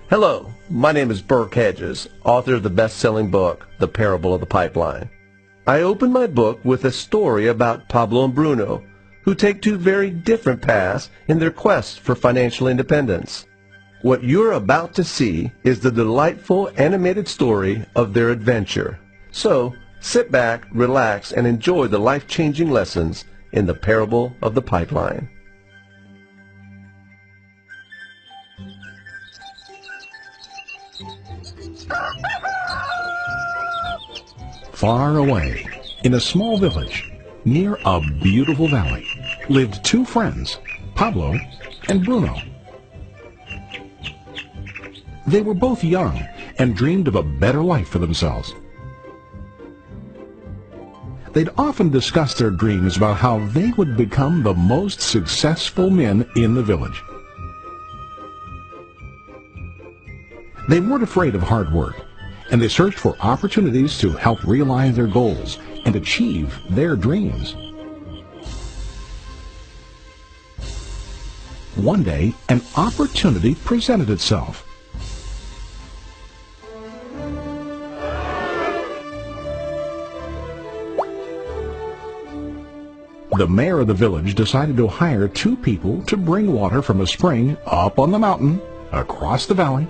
Hello, my name is Burke Hedges, author of the best-selling book, The Parable of the Pipeline. I open my book with a story about Pablo and Bruno, who take two very different paths in their quest for financial independence. What you're about to see is the delightful animated story of their adventure. So, sit back, relax, and enjoy the life-changing lessons in The Parable of the Pipeline. Far away, in a small village, near a beautiful valley, lived two friends, Pablo and Bruno. They were both young and dreamed of a better life for themselves. They'd often discussed their dreams about how they would become the most successful men in the village. They weren't afraid of hard work, and they searched for opportunities to help realize their goals and achieve their dreams. One day, an opportunity presented itself. The mayor of the village decided to hire two people to bring water from a spring up on the mountain, across the valley,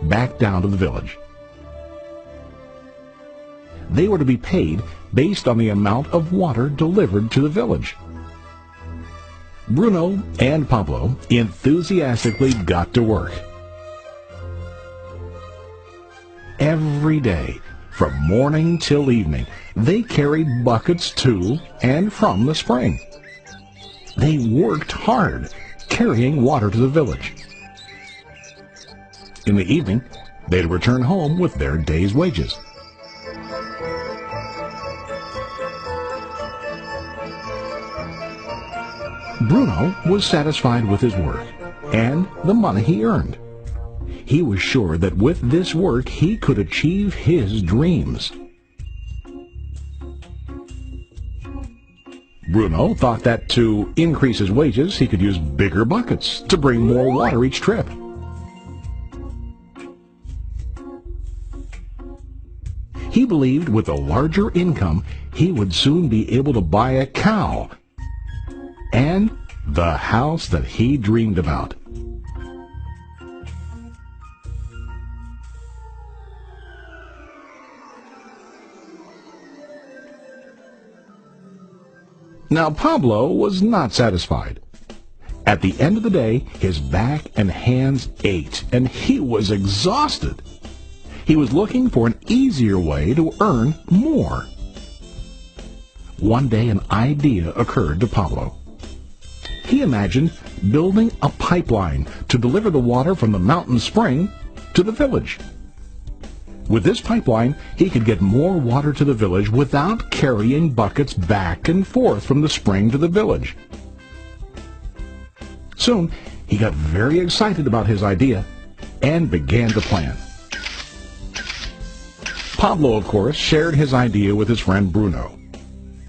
back down to the village. They were to be paid based on the amount of water delivered to the village. Bruno and Pablo enthusiastically got to work. Every day, from morning till evening, they carried buckets to and from the spring. They worked hard, carrying water to the village. In the evening, they'd return home with their day's wages. Bruno was satisfied with his work and the money he earned. He was sure that with this work he could achieve his dreams. Bruno thought that to increase his wages he could use bigger buckets to bring more water each trip. He believed with a larger income he would soon be able to buy a cow and the house that he dreamed about. Now Pablo was not satisfied. At the end of the day, his back and hands ached, and he was exhausted. He was looking for an easier way to earn more. One day an idea occurred to Pablo. He imagined building a pipeline to deliver the water from the mountain spring to the village. With this pipeline, he could get more water to the village without carrying buckets back and forth from the spring to the village. Soon, he got very excited about his idea and began to plan. Pablo, of course, shared his idea with his friend Bruno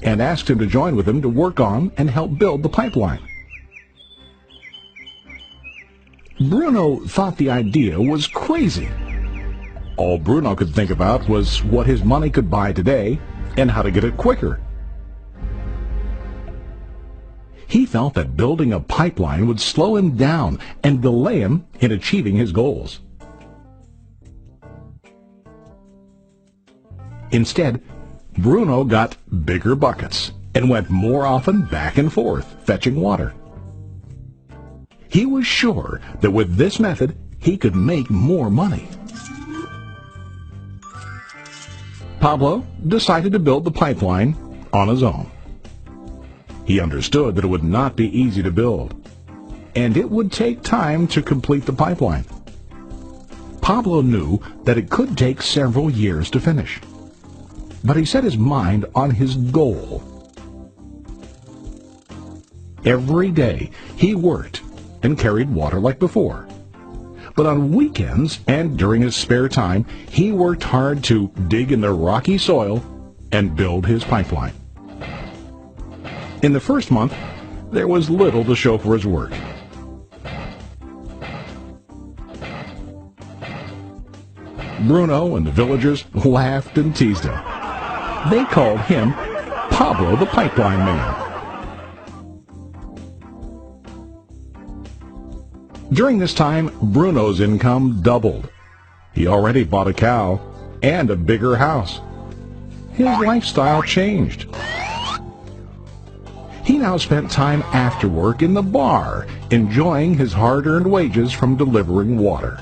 and asked him to join with him to work on and help build the pipeline. Bruno thought the idea was crazy. All Bruno could think about was what his money could buy today and how to get it quicker. He felt that building a pipeline would slow him down and delay him in achieving his goals. Instead, Bruno got bigger buckets and went more often back and forth, fetching water. He was sure that with this method, he could make more money. Pablo decided to build the pipeline on his own. He understood that it would not be easy to build, and it would take time to complete the pipeline. Pablo knew that it could take several years to finish, but he set his mind on his goal. Every day he worked and carried water like before. But on weekends and during his spare time, he worked hard to dig in the rocky soil and build his pipeline. In the first month, there was little to show for his work. Bruno and the villagers laughed and teased him. They called him Pablo the Pipeline Man. During this time, Bruno's income doubled. He already bought a cow and a bigger house. His lifestyle changed. He now spent time after work in the bar, enjoying his hard-earned wages from delivering water.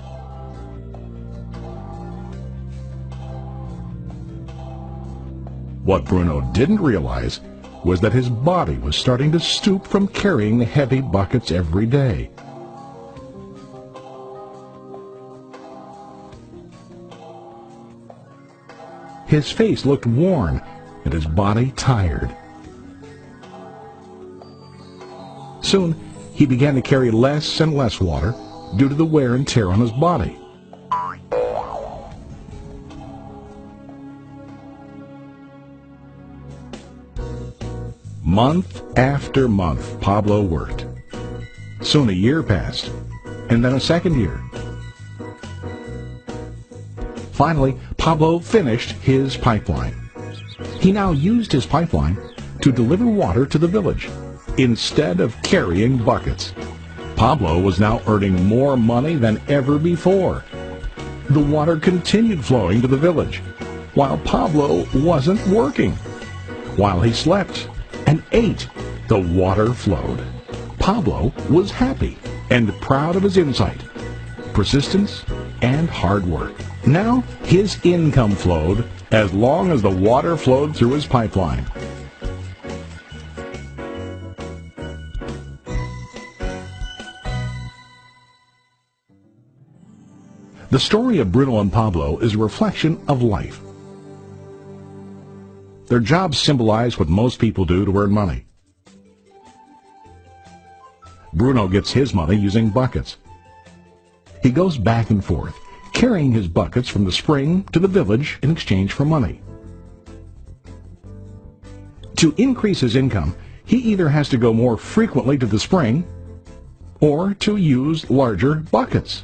What Bruno didn't realize was that his body was starting to stoop from carrying the heavy buckets every day. His face looked worn and his body tired. Soon, he began to carry less and less water due to the wear and tear on his body. Month after month, Pablo worked. Soon a year passed, and then a second year. Finally, Pablo finished his pipeline. He now used his pipeline to deliver water to the village instead of carrying buckets. Pablo was now earning more money than ever before. The water continued flowing to the village, while Pablo wasn't working. While he slept and ate, the water flowed. Pablo was happy and proud of his insight, persistence, and hard work. Now his income flowed as long as the water flowed through his pipeline. The story of Bruno and Pablo is a reflection of life. Their jobs symbolize what most people do to earn money. Bruno gets his money using buckets. He goes back and forth, carrying his buckets from the spring to the village in exchange for money. To increase his income, he either has to go more frequently to the spring or to use larger buckets.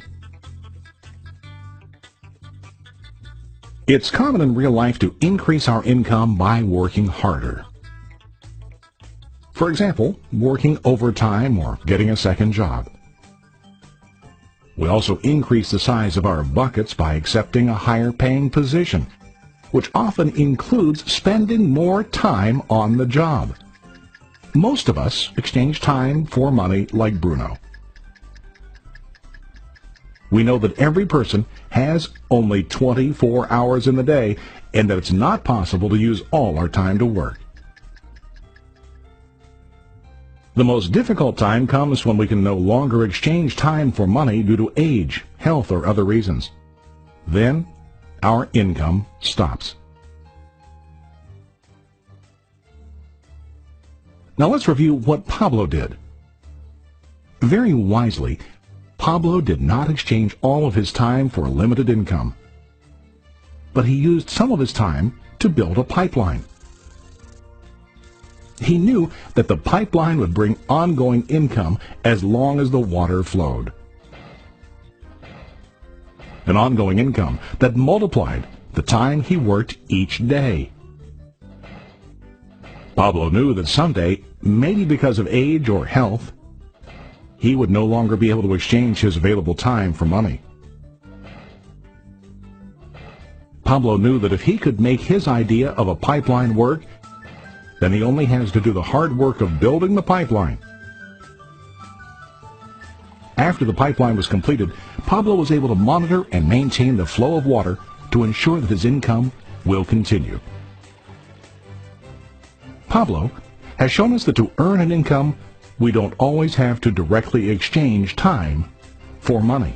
It's common in real life to increase our income by working harder. For example, working overtime or getting a second job. We also increase the size of our buckets by accepting a higher paying position, which often includes spending more time on the job. Most of us exchange time for money like Bruno. We know that every person has only 24 hours in the day and that it's not possible to use all our time to work. The most difficult time comes when we can no longer exchange time for money due to age, health, or other reasons. Then, our income stops. Now let's review what Pablo did. Very wisely, Pablo did not exchange all of his time for a limited income, but he used some of his time to build a pipeline. He knew that the pipeline would bring ongoing income as long as the water flowed. An ongoing income that multiplied the time he worked each day. Pablo knew that someday, maybe because of age or health, he would no longer be able to exchange his available time for money. Pablo knew that if he could make his idea of a pipeline work, then he only has to do the hard work of building the pipeline. After the pipeline was completed, Pablo was able to monitor and maintain the flow of water to ensure that his income will continue. Pablo has shown us that to earn an income, we don't always have to directly exchange time for money.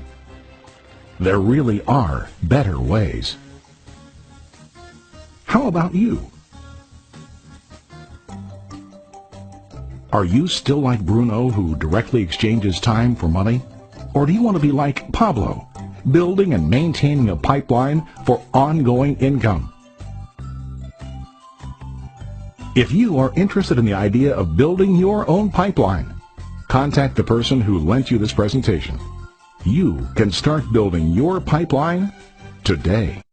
There really are better ways. How about you? Are you still like Bruno, who directly exchanges time for money? Or do you want to be like Pablo, building and maintaining a pipeline for ongoing income? If you are interested in the idea of building your own pipeline, contact the person who lent you this presentation. You can start building your pipeline today.